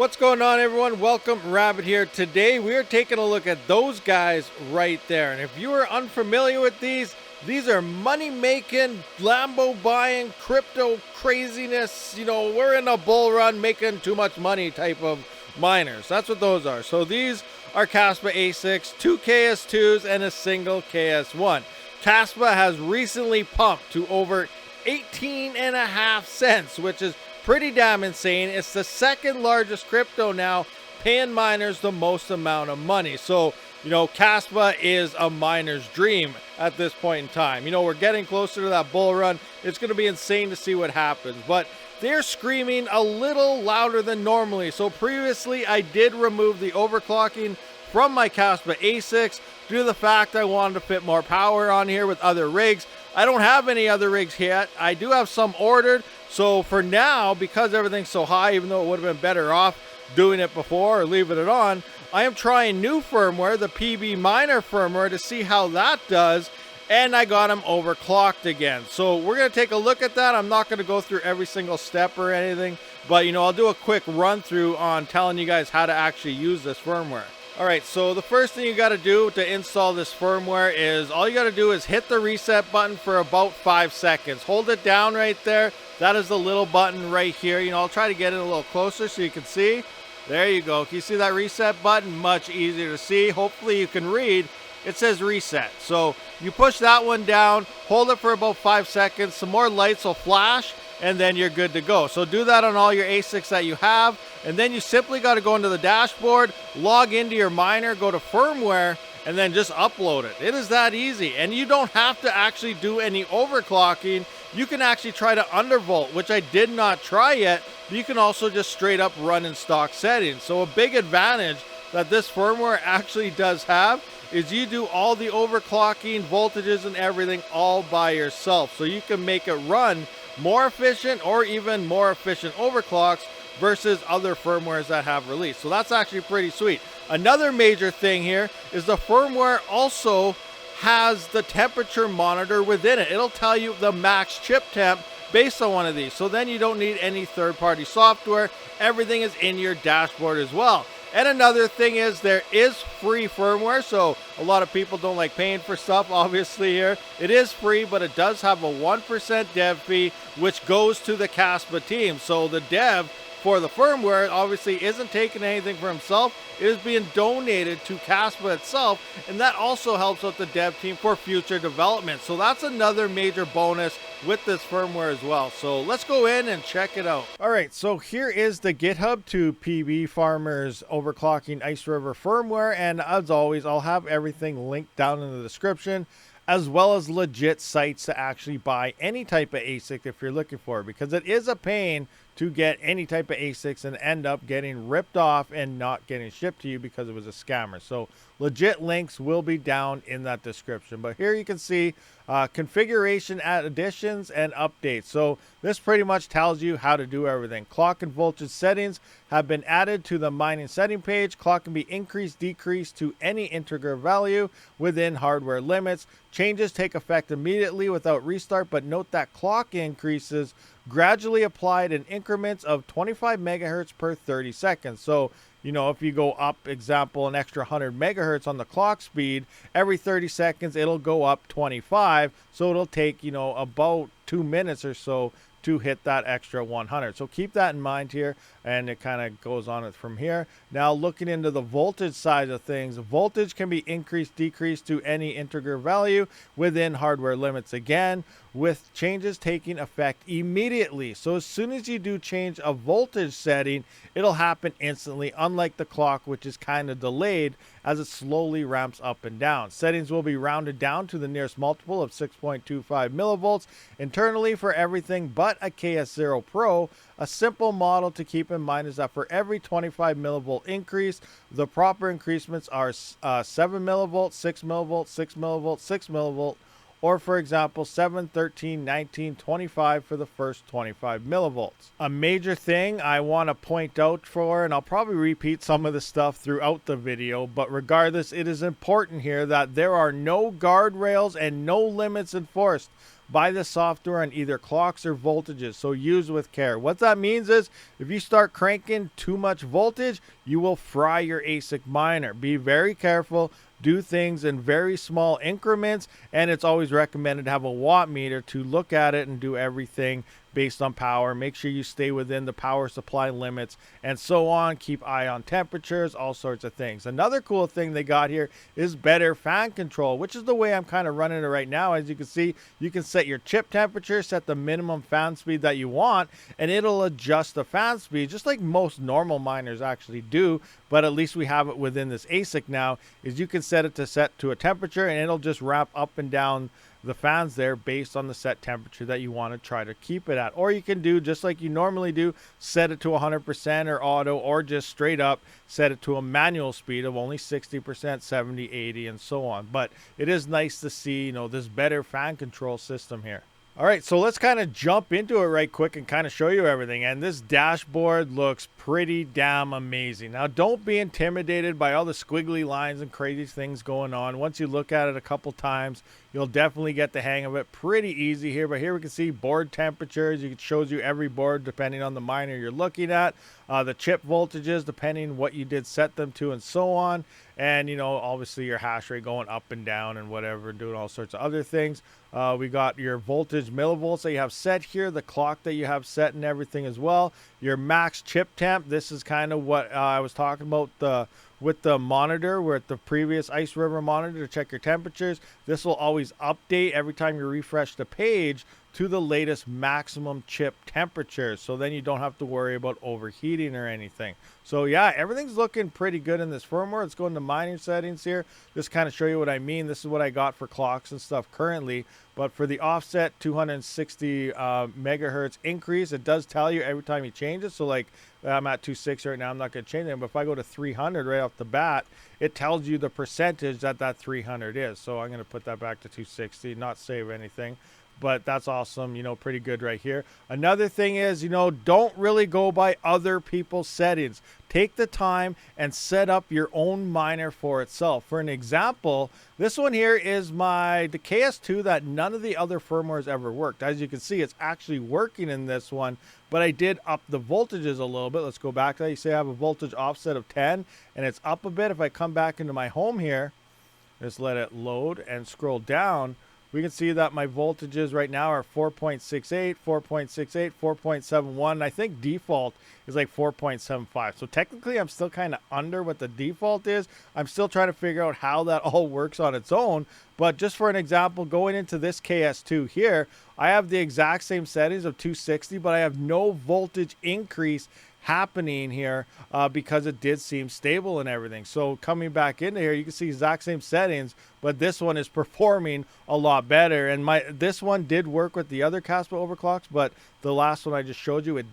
What's going on, everyone? Welcome, Rabid here. Today we are taking a look at those guys right there. And if you are unfamiliar with these are money-making, Lambo-buying, crypto craziness. You know, we're in a bull run making too much money type of miners. That's what those are. So these are Kaspa ASICs, 2 KS2s, and a single KS1. Kaspa has recently pumped to over 18.5 cents, which is pretty damn insane. It's the second largest crypto now, paying miners the most amount of money. So, you know, Kaspa is a miner's dream at this point in time. You know, we're getting closer to that bull run. It's going to be insane to see what happens. But they're screaming a little louder than normally. So previously, I did remove the overclocking from my Kaspa ASICs due to the fact I wanted to fit more power on here with other rigs. I don't have any other rigs yet. I do have some ordered. So for now, because everything's so high, even though it would have been better off doing it before or leaving it on, I am trying new firmware, the PB Miner firmware, to see how that does. And I got them overclocked again. So we're going to take a look at that. I'm not going to go through every single step or anything, but you know, I'll do a quick run through on telling you guys how to actually use this firmware. Alright, so the first thing you got to do to install this firmware is all you got to do is hit the reset button for about 5 seconds. Hold it down right there. That is the little button right here. You know, I'll try to get it a little closer so you can see. There you go. Can you see that reset button? Much easier to see. Hopefully you can read. It says reset. So you push that one down, hold it for about 5 seconds. Some more lights will flash, and then you're good to go. So do that on all your ASICs that you have. And then you simply got to go into the dashboard, log into your miner, go to firmware, and then just upload it. It is that easy. And you don't have to actually do any overclocking. You can actually try to undervolt, which I did not try yet. But you can also just straight up run in stock settings. So a big advantage that this firmware actually does have is you do all the overclocking, voltages, and everything all by yourself. So you can make it run more efficient or even more efficient overclocks versus other firmwares that have released. So that's actually pretty sweet. Another major thing here is the firmware also has the temperature monitor within it. It'll tell you the max chip temp based on one of these. So then you don't need any third-party software. Everything is in your dashboard as well. And another thing is there is free firmware. So a lot of people don't like paying for stuff, obviously here. It is free, but it does have a 1% dev fee, which goes to the Kaspa team. So the dev for the firmware obviously isn't taking anything for himself. It is being donated to Kaspa itself, and that also helps out the dev team for future development. So that's another major bonus with this firmware as well. So let's go in and check it out. All right, so here is the GitHub to PB Farmer's overclocking Ice River firmware, and as always, I'll have everything linked down in the description, as well as legit sites to actually buy any type of ASIC if you're looking for it, because it is a pain to get any type of ASICs and end up getting ripped off and not getting shipped to you because it was a scammer. So legit links will be down in that description. But here you can see configuration additions and updates. So this pretty much tells you how to do everything. Clock and voltage settings have been added to the mining setting page. Clock can be increased, decreased to any integer value within hardware limits. Changes take effect immediately without restart, but note that clock increases gradually applied in increments of 25 megahertz per 30 seconds. So, you know, if you go up, example, an extra 100 megahertz on the clock speed, every 30 seconds, it'll go up 25. So it'll take, you know, about 2 minutes or so to hit that extra 100. So keep that in mind here, and it kind of goes on it from here. Now looking into the voltage side of things, voltage can be increased, decreased to any integer value within hardware limits, again, with changes taking effect immediately. So as soon as you do change a voltage setting, it'll happen instantly, unlike the clock, which is kind of delayed as it slowly ramps up and down. Settings will be rounded down to the nearest multiple of 6.25 millivolts internally for everything but a KS0 Pro. A simple model to keep in mind is that for every 25 millivolt increase, the proper increments are 7 millivolts, 6 millivolts, 6 millivolts, 6 millivolts, or for example 7, 13, 19, 25 for the first 25 millivolts. A major thing I want to point out for, and I'll probably repeat some of the stuff throughout the video, but regardless, it is important here that there are no guardrails and no limits enforced by the software on either clocks or voltages, so use with care. What that means is if you start cranking too much voltage, you will fry your ASIC miner. Be very careful. Do things in very small increments, and it's always recommended to have a watt meter to look at it and do everything based on power. Make sure you stay within the power supply limits and so on. Keep eye on temperatures, all sorts of things. Another cool thing they got here is better fan control, which is the way I'm kind of running it right now. As you can see, you can set your chip temperature, set the minimum fan speed that you want, and it'll adjust the fan speed just like most normal miners actually do. But at least we have it within this ASIC now, is you can set it to a temperature and it'll just ramp up and down the fans there based on the set temperature that you want to try to keep it at. Or you can do just like you normally do, set it to 100% or auto, or just straight up set it to a manual speed of only 60%, 70, 80, and so on. But it is nice to see, you know, this better fan control system here. All right, so let's kind of jump into it right quick and kind of show you everything. And this dashboard looks pretty damn amazing. Now, don't be intimidated by all the squiggly lines and crazy things going on. Once you look at it a couple times, you'll definitely get the hang of it. Pretty easy here, but here we can see board temperatures. It shows you every board depending on the miner you're looking at. The chip voltages depending what you did set them to, and so on. And, you know, obviously your hash rate going up and down and whatever, doing all sorts of other things. We got your voltage millivolts that you have set here, the clock that you have set and everything as well. Your max chip temp. This is kind of what I was talking about with the monitor, with the previous Ice River monitor to check your temperatures. This will always update every time you refresh the page to the latest maximum chip temperature, so then you don't have to worry about overheating or anything. So yeah, everything's looking pretty good in this firmware. Let's go into mining settings here, just kind of show you what I mean. This is what I got for clocks and stuff currently, but for the offset 260 megahertz increase, it does tell you every time you change it. So like I'm at 260 right now, I'm not going to change it, but if I go to 300 right off the bat, it tells you the percentage that 300 is. So I'm going to put that back to 260, not save anything. But that's awesome, you know, pretty good right here. Another thing is, you know, don't really go by other people's settings. Take the time and set up your own miner for itself. For an example, this one here is the KS2 that none of the other firmwares ever worked. As you can see, it's actually working in this one, but I did up the voltages a little bit. Let's go back to that. You see I have a voltage offset of 10 and it's up a bit. If I come back into my home here, just let it load and scroll down, we can see that my voltages right now are 4.68, 4.68, 4.71. I think default is like 4.75. So technically I'm still kind of under what the default is. I'm still trying to figure out how that all works on its own. But just for an example, going into this KS2 here, I have the exact same settings of 260, but I have no voltage increase happening here because it did seem stable and everything. So coming back into here, you can see exact same settings, but this one is performing a lot better. And this one did work with the other Kaspa overclocks, but the last one I just showed you, it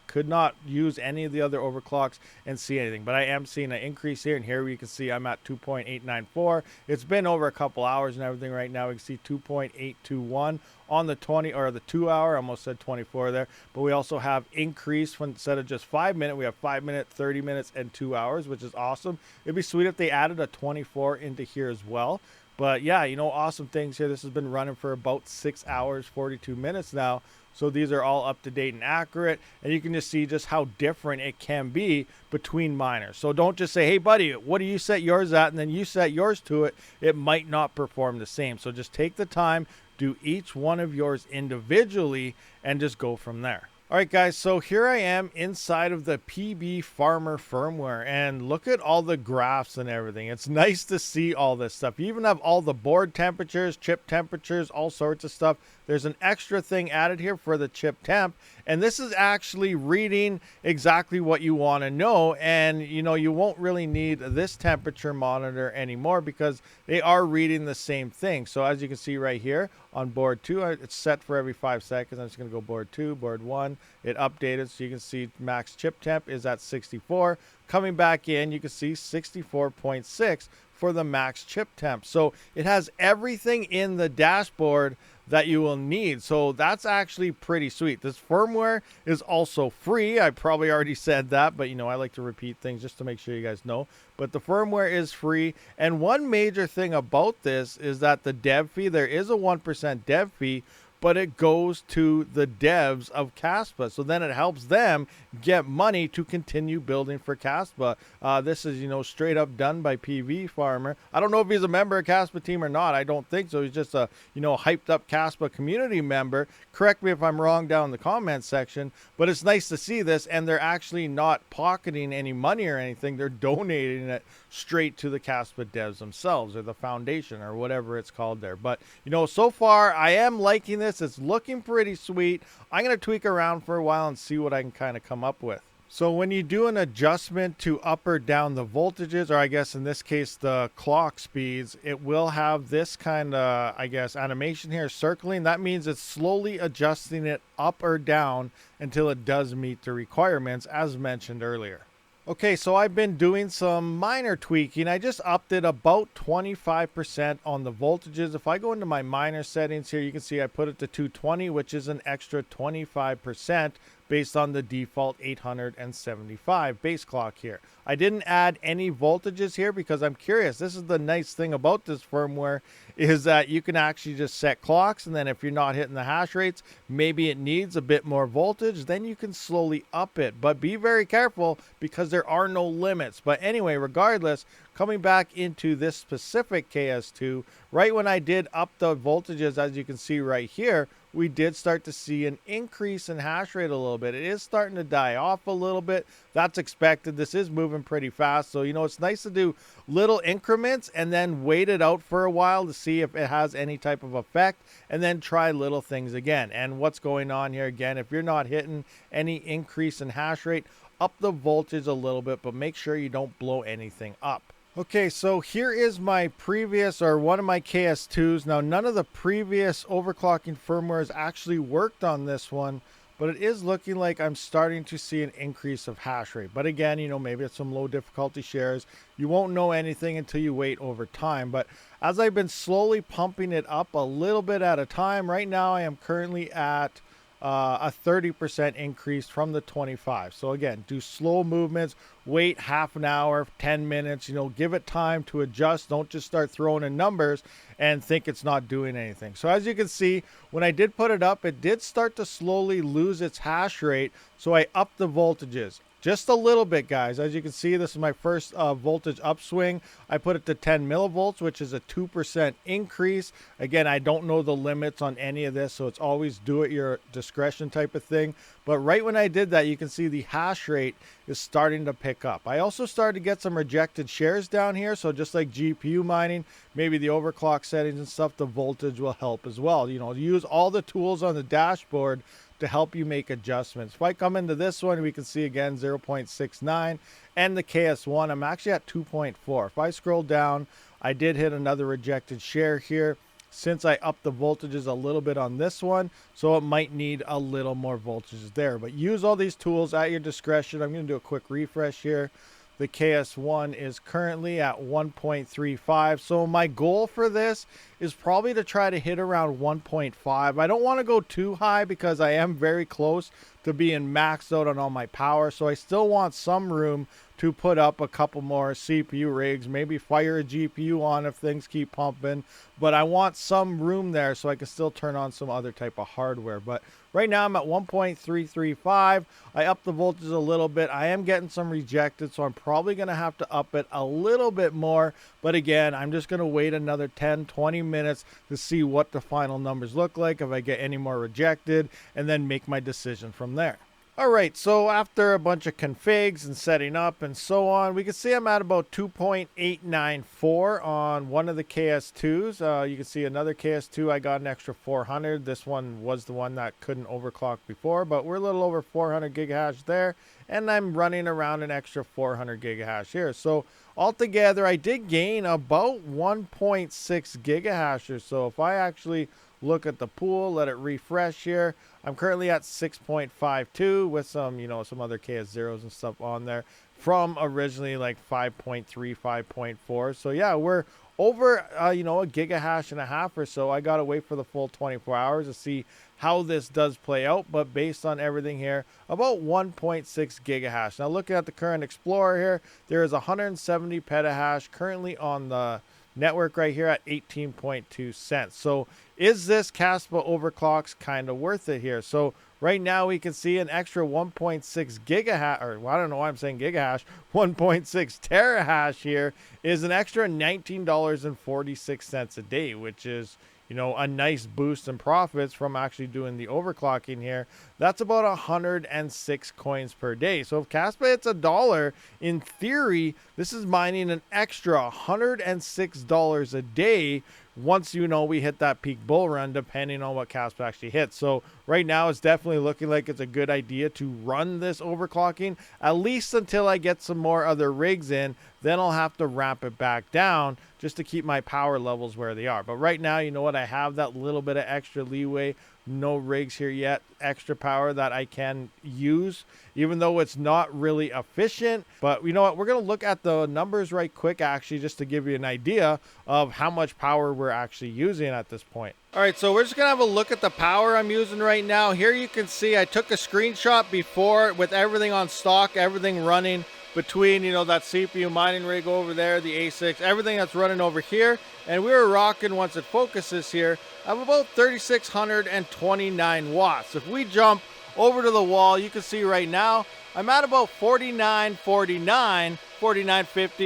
could not use any of the other overclocks and see anything. But I am seeing an increase here, and here you can see I'm at 2.894. It's been over a couple hours and everything. Right now we can see 2.821 on the 2 hour. I almost said 24 there, but we also have increase from, instead of just 5 minute, we have 5 minute, 30 minutes, and 2 hours, which is awesome. It'd be sweet if they added a 24 into here as well. But yeah, you know, awesome things here. This has been running for about 6 hours, 42 minutes now. So these are all up to date and accurate. And you can just see just how different it can be between miners. So don't just say, hey buddy, what do you set yours at? And then you set yours to it. It might not perform the same. So just take the time, do each one of yours individually, and just go from there. All right, guys, so here I am inside of the PB Farmer firmware, and look at all the graphs and everything. It's nice to see all this stuff. You even have all the board temperatures, chip temperatures, all sorts of stuff. There's an extra thing added here for the chip temp, and this is actually reading exactly what you want to know. And you know, you won't really need this temperature monitor anymore because they are reading the same thing. So as you can see right here on board 2, it's set for every 5 seconds. I'm just going to go board 2, board 1. It updated, so you can see max chip temp is at 64. Coming back in, you can see 64.6 for the max chip temp. So it has everything in the dashboard that you will need. So that's actually pretty sweet. This firmware is also free. I probably already said that, but I like to repeat things just to make sure you guys know. But the firmware is free. And one major thing about this is that the dev fee, there is a 1% dev fee, but it goes to the devs of Kaspa. So then it helps them get money to continue building for Kaspa. This is, straight up done by PV Farmer. I don't know if he's a member of Kaspa team or not. I don't think so. He's just a, hyped up Kaspa community member. Correct me if I'm wrong down in the comments section, but it's nice to see this, and they're actually not pocketing any money or anything. They're donating it straight to the Kaspa devs themselves, or the foundation, or whatever it's called there. But, so far I am liking this. It's looking pretty sweet. I'm going to tweak around for a while and see what I can kind of come up with. So when you do an adjustment to up or down the voltages, or I guess in this case the clock speeds, it will have this kind of, animation here circling. That means it's slowly adjusting it up or down until it does meet the requirements as mentioned earlier. Okay, so I've been doing some minor tweaking. I just upped it about 25% on the voltages. If I go into my minor settings here, you can see I put it to 220, which is an extra 25% based on the default 875 base clock here. I didn't add any voltages here because I'm curious. This is the nice thing about this firmware, is that you can actually just set clocks, and then if you're not hitting the hash rates, maybe it needs a bit more voltage, then you can slowly up it. But be very careful because there are no limits. But anyway, regardless, coming back into this specific KS2, right when I did up the voltages, as you can see right here, we did start to see an increase in hash rate a little bit. It is starting to die off a little bit. That's expected. This is moving pretty fast. So, it's nice to do little increments and then wait it out for a while to see if it has any type of effect, and then try little things again. And what's going on here again, if you're not hitting any increase in hash rate, up the voltage a little bit, but make sure you don't blow anything up. Okay, so here is my previous, or one of my KS2s. Now, none of the previous overclocking firmwares actually worked on this one, but it is looking like I'm starting to see an increase of hash rate. But again, maybe it's some low difficulty shares. You won't know anything until you wait over time. But as I've been slowly pumping it up a little bit at a time, right now I am currently at a 30% increase from the 25. So again, do slow movements, wait half an hour, 10 minutes, give it time to adjust. Don't just start throwing in numbers and think it's not doing anything. So as you can see, when I did put it up, it did start to slowly lose its hash rate. So I upped the voltages. Just a little bit, guys. As you can see, this is my first voltage upswing. I put it to 10 millivolts, which is a 2% increase. Again, I don't know the limits on any of this, so it's always do at your discretion type of thing. But right when I did that, you can see the hash rate is starting to pick up. I also started to get some rejected shares down here. So just like GPU mining, maybe the overclock settings and stuff, the voltage will help as well. Use all the tools on the dashboard to help you make adjustments. If I come into this one, we can see again 0.69, and the KS1, I'm actually at 2.4. If I scroll down, I did hit another rejected share here since I upped the voltages a little bit on this one, so it might need a little more voltages there. But use all these tools at your discretion. I'm going to do a quick refresh here. The KS1 is currently at 1.35. So my goal for this is probably to try to hit around 1.5. I don't want to go too high because I am very close to being maxed out on all my power. So I still want some room to put up a couple more CPU rigs, maybe fire a GPU on if things keep pumping. But I want some room there so I can still turn on some other type of hardware. But right now I'm at 1.335. I upped the voltage a little bit. I am getting some rejected, so I'm probably going to have to up it a little bit more. But again, I'm just going to wait another 10, 20 minutes to see what the final numbers look like, if I get any more rejected, and then make my decision from there. All right, so after a bunch of configs and setting up and so on, we can see I'm at about 2.894 on one of the KS2s. You can see another KS2, I got an extra 400. This one was the one that couldn't overclock before, but we're a little over 400 gigahash there, and I'm running around an extra 400 gigahash here. So altogether, I did gain about 1.6 gigahash or so. If I actually look at the pool, let it refresh here, I'm currently at 6.52 with some, some other KS0s and stuff on there. from originally like 5.3, 5.4. So yeah, we're over, you know, a gigahash and a half or so. I got to wait for the full 24 hours to see how this does play out. But based on everything here, about 1.6 gigahash. Now looking at the current Explorer here, there is 170 petahash currently on the network right here at 18.2 cents. So is this Kaspa overclocks kind of worth it here? So right now we can see an extra 1.6 gigahash, or well, I don't know why I'm saying gigahash, 1.6 terahash here is an extra $19.46 a day, which is, you know, a nice boost in profits from actually doing the overclocking here. That's about 106 coins per day. So if Kaspa hits $1, in theory, this is mining an extra $106 a day once, you know, we hit that peak bull run, depending on what Kaspa actually hits. So right now it's definitely looking like it's a good idea to run this overclocking, at least until I get some more other rigs in. Then I'll have to ramp it back down just to keep my power levels where they are. But right now, you know what, I have that little bit of extra leeway. No rigs here yet, extra power that I can use, even though it's not really efficient. But you know what, we're going to look at the numbers right quick, actually, just to give you an idea of how much power we're actually using at this point. All right, so we're just going to have a look at the power I'm using right now. Here you can see I took a screenshot before with everything on stock, everything running between, you know, that CPU mining rig over there, the ASICs, everything that's running over here. And we were rocking, once it focuses here, I'm about 3,629 watts. If we jump over to the wall, you can see right now, I'm at about 49.49, 49.50,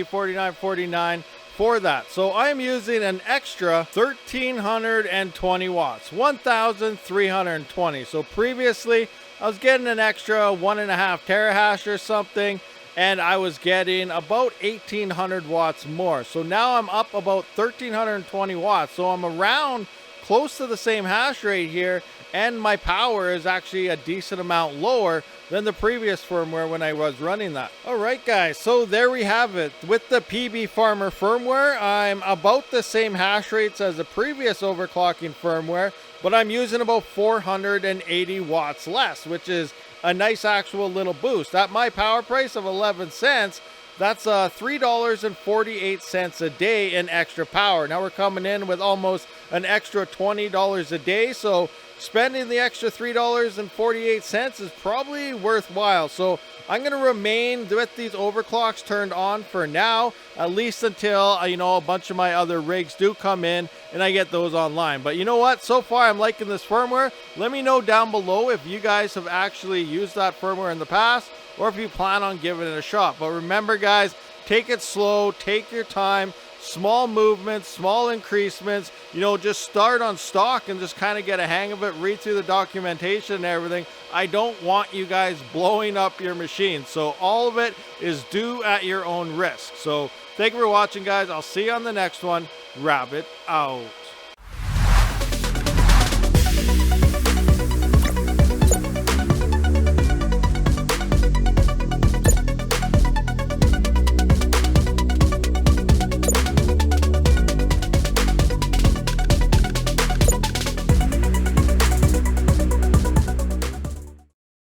49.49 for that. So I'm using an extra 1,320 watts, 1,320. So previously, I was getting an extra 1.5 terahash or something, and I was getting about 1,800 watts more. So now I'm up about 1,320 watts. So I'm around close to the same hash rate here, and my power is actually a decent amount lower than the previous firmware when I was running that. All right, guys, so there we have it. With the PB Farmer firmware, I'm about the same hash rates as the previous overclocking firmware, but I'm using about 480 watts less, which is a nice actual little boost. At my power price of 11 cents, that's $3.48 a day in extra power. Now we're coming in with almost an extra $20 a day, so spending the extra $3.48 is probably worthwhile. So I'm going to remain with these overclocks turned on for now, at least until, you know, a bunch of my other rigs do come in and I get those online. But you know what? So far, I'm liking this firmware. Let me know down below if you guys have actually used that firmware in the past, or if you plan on giving it a shot. But remember, guys, take it slow, take your time, small movements, small increasements, you know, just start on stock and just kind of get a hang of it, read through the documentation and everything. I don't want you guys blowing up your machine. So all of it is due at your own risk. So thank you for watching, guys. I'll see you on the next one. Rabid out.